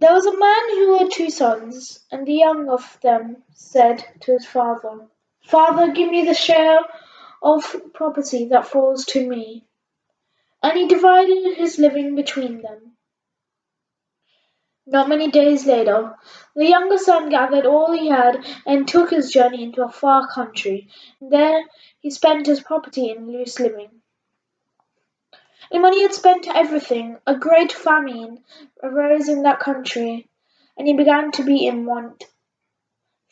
There was a man who had two sons, and the young of them said to his father, "Father, give me the share of property that falls to me." And he divided his living between them. Not many days later, the younger son gathered all he had and took his journey into a far country. There he spent his property in loose living. And when he had spent everything, a great famine arose in that country, and he began to be in want.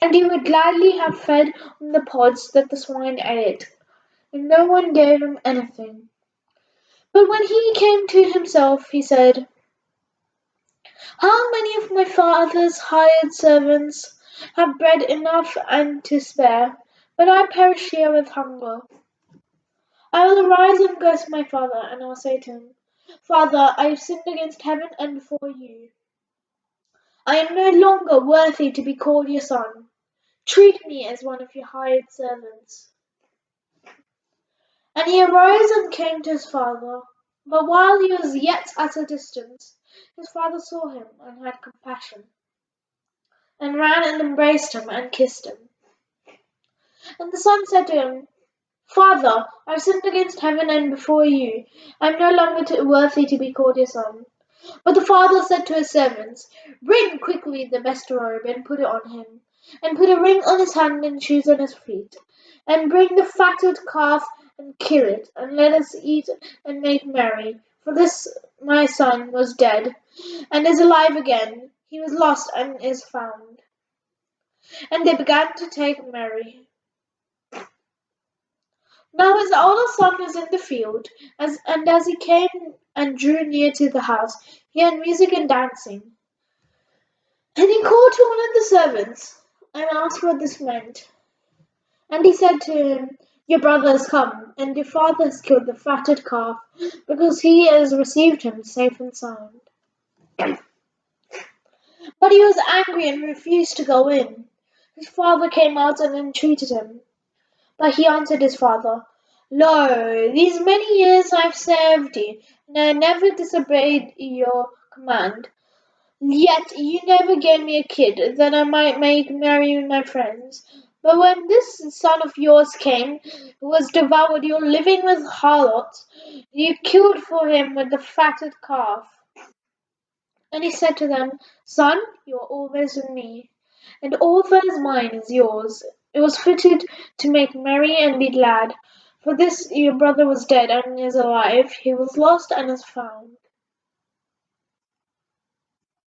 And he would gladly have fed on the pods that the swine ate, and no one gave him anything. But when he came to himself, he said, "How many of my father's hired servants have bread enough and to spare, but I perish here with hunger? I will arise and go to my father, and I will say to him, Father, I have sinned against heaven and before you. I am no longer worthy to be called your son. Treat me as one of your hired servants." And he arose and came to his father. But while he was yet at a distance, his father saw him and had compassion, and ran and embraced him and kissed him. And the son said to him, "Father, I have sinned against heaven and before you. I am no longer worthy to be called your son." But the father said to his servants, "Bring quickly the best robe and put it on him, and put a ring on his hand and shoes on his feet. And bring the fatted calf and kill it, and let us eat and make merry. For this my son was dead, and is alive again. He was lost and is found." And they began to take merry. Now his older son was in the field, and as he came and drew near to the house, he heard music and dancing. And he called to one of the servants, and asked what this meant. And he said to him, "Your brother has come, and your father has killed the fatted calf, because he has received him safe and sound." But he was angry and refused to go in. His father came out and entreated him. But he answered his father, "Lo, these many years I have served you, and I never disobeyed your command. Yet you never gave me a kid, that I might make merry with my friends. But when this son of yours came, who has devoured your living with harlots, you killed for him with the fatted calf." And he said to them, "Son, you are always with me, and all that is mine is yours. It was fitted to make merry and be glad. For this your brother was dead and is alive, he was lost and is found."